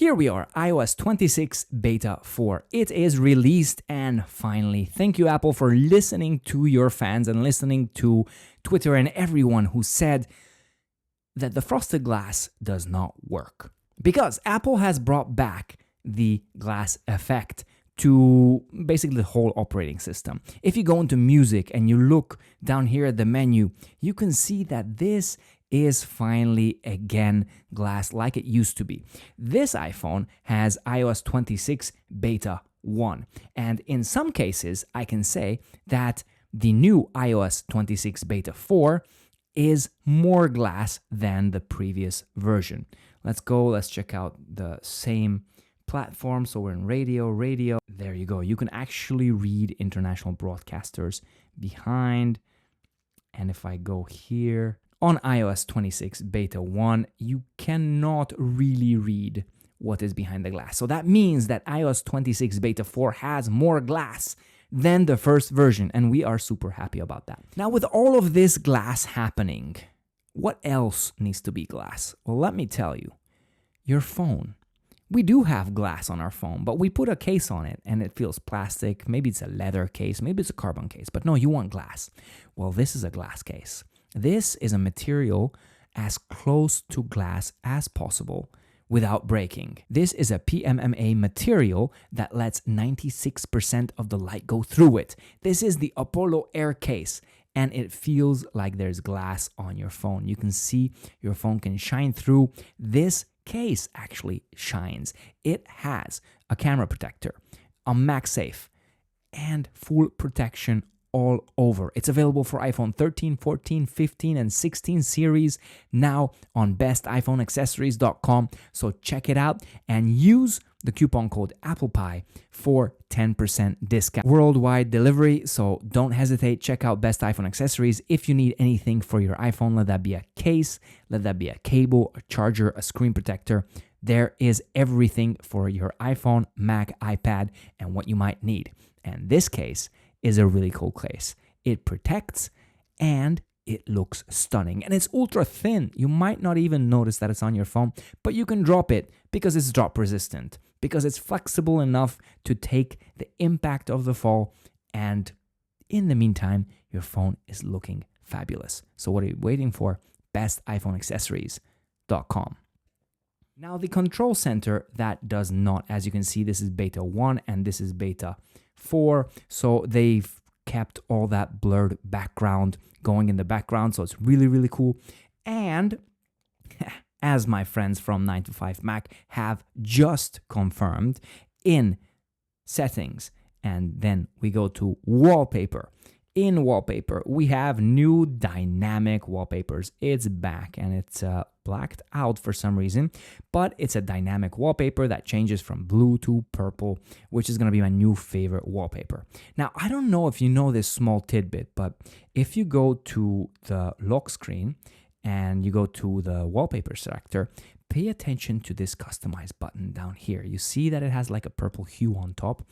here we are, iOS 26 Beta 4. It is released, and finally, thank you, Apple, for listening to your fans and listening to Twitter and everyone who said that the frosted glass does not work. Because Apple has brought back the glass effect to basically the whole operating system. If you go into music and you look down here at the menu, you can see that this is finally again glass like it used to be. This iPhone has iOS 26 Beta 1, and in some cases I can say that the new iOS 26 Beta 4 is more glass than the previous version. Let's check out the same platform. So we're in radio. There you go. You can actually read international broadcasters behind. And if I go here, on iOS 26 Beta 1, you cannot really read what is behind the glass. So that means that iOS 26 Beta 4 has more glass than the first version, and we are super happy about that. Now, with all of this glass happening, what else needs to be glass? Well, let me tell you, your phone. We do have glass on our phone, but we put a case on it and it feels plastic. Maybe it's a leather case, maybe it's a carbon case, but no, you want glass. Well, this is a glass case. This is a material as close to glass as possible without breaking. This is a PMMA material that lets 96% of the light go through it. This is the Apollo Air case, and it feels like there's glass on your phone. You can see your phone can shine through. This case actually shines. It has a camera protector, a MagSafe, and full protection all over. It's available for iPhone 13, 14, 15, and 16 series now on bestiphoneaccessories.com. So check it out and use the coupon code ApplePie for 10% discount. Worldwide delivery, so don't hesitate. Check out Best iPhone Accessories. If you need anything for your iPhone, let that be a case, let that be a cable, a charger, a screen protector. There is everything for your iPhone, Mac, iPad, and what you might need. And this case is a really cool case. It protects and it looks stunning. And it's ultra thin. You might not even notice that it's on your phone, but you can drop it because it's drop resistant, because it's flexible enough to take the impact of the fall. And in the meantime, your phone is looking fabulous. So what are you waiting for? bestiphoneaccessories.com. Now the control center, that does not, as you can see, this is Beta 1 and this is Beta 4. So they've kept all that blurred background going in the background. So it's really, really cool. And as my friends from 9 to 5 Mac have just confirmed, in settings, and then we go to wallpaper. In wallpaper, we have new dynamic wallpapers. It's back and it's blacked out for some reason, but it's a dynamic wallpaper that changes from blue to purple, which is going to be my new favorite wallpaper. Now, I don't know if you know this small tidbit, but if you go to the lock screen and you go to the wallpaper selector, pay attention to this customize button down here. You see that it has like a purple hue on top.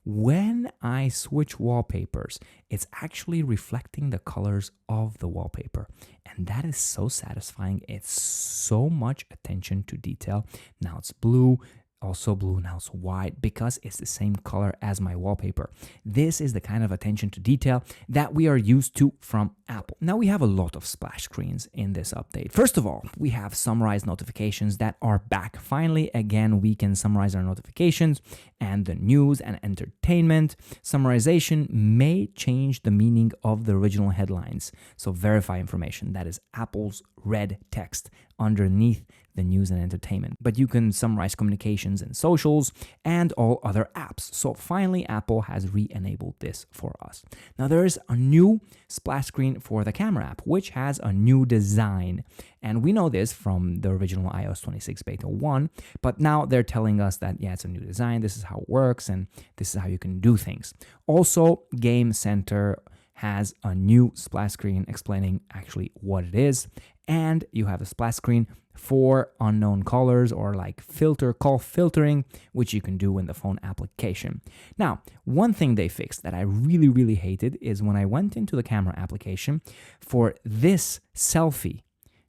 When I switch wallpapers, it's actually reflecting the colors of the wallpaper. And that is so satisfying. It's so much attention to detail. Now it's blue, also blue, now it's white, because it's the same color as my wallpaper. This is the kind of attention to detail that we are used to from Apple. Now we have a lot of splash screens in this update. First of all, we have summarize notifications that are back. Finally, again, we can summarize our notifications and the news and entertainment. Summarization may change the meaning of the original headlines. So verify information. That is Apple's red text underneath the news and entertainment. But you can summarize communications and socials and all other apps. So finally, Apple has re-enabled this for us. Now there is a new splash screen for the camera app, which has a new design. And we know this from the original iOS 26 Beta 1, but now they're telling us that, yeah, it's a new design. This is how it works and this is how you can do things. Also, Game Center has a new splash screen explaining actually what it is. And you have a splash screen for unknown colors or like call filtering, which you can do in the phone application. Now, one thing they fixed that I really, really hated is when I went into the camera application, for this selfie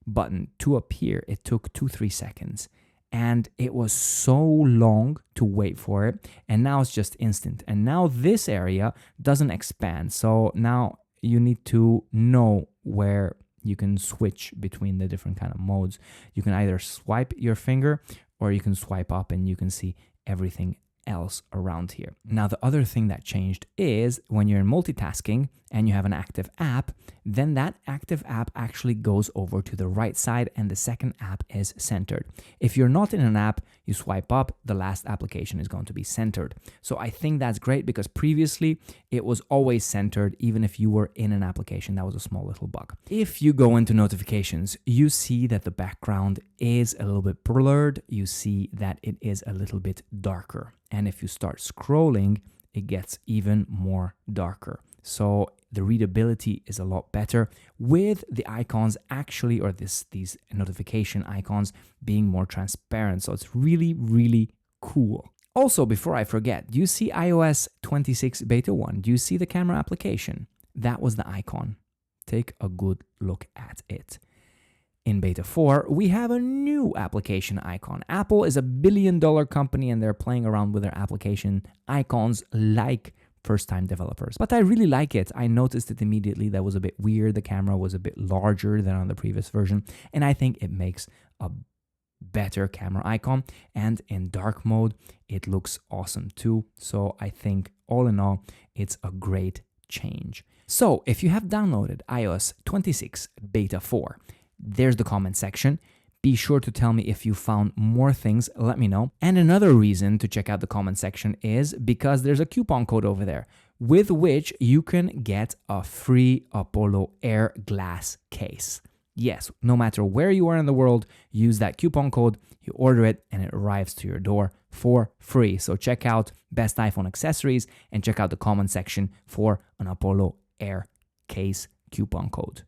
button to appear, it took 2-3 seconds. and it was so long to wait for it, and now it's just instant. And now this area doesn't expand, so now you need to know where you can switch between the different kind of modes. You can either swipe your finger or you can swipe up and you can see everything else around here. Now, the other thing that changed is when you're in multitasking and you have an active app, then that active app actually goes over to the right side and the second app is centered. If you're not in an app, you swipe up, the last application is going to be centered. So I think that's great because previously it was always centered even if you were in an application. That was a small little bug. If you go into notifications, you see that the background is a little bit blurred. You see that it is a little bit darker. And if you start scrolling, it gets even more darker. So the readability is a lot better with the icons actually, or these notification icons being more transparent. So it's really, really cool. Also, before I forget, do you see iOS 26 Beta 1? Do you see the camera application? That was the icon. Take a good look at it. In Beta 4, we have a new application icon. Apple is a billion-dollar company and they're playing around with their application icons like first-time developers. But I really like it. I noticed it immediately. That was a bit weird. The camera was a bit larger than on the previous version, and I think it makes a better camera icon. And in dark mode, it looks awesome too. So I think all in all, it's a great change. So if you have downloaded iOS 26 Beta 4, there's the comment section. Be sure to tell me if you found more things, let me know. And another reason to check out the comment section is because there's a coupon code over there with which you can get a free Apollo Air glass case. Yes, no matter where you are in the world, use that coupon code, you order it, and it arrives to your door for free. So check out Best iPhone Accessories and check out the comment section for an Apollo Air case coupon code.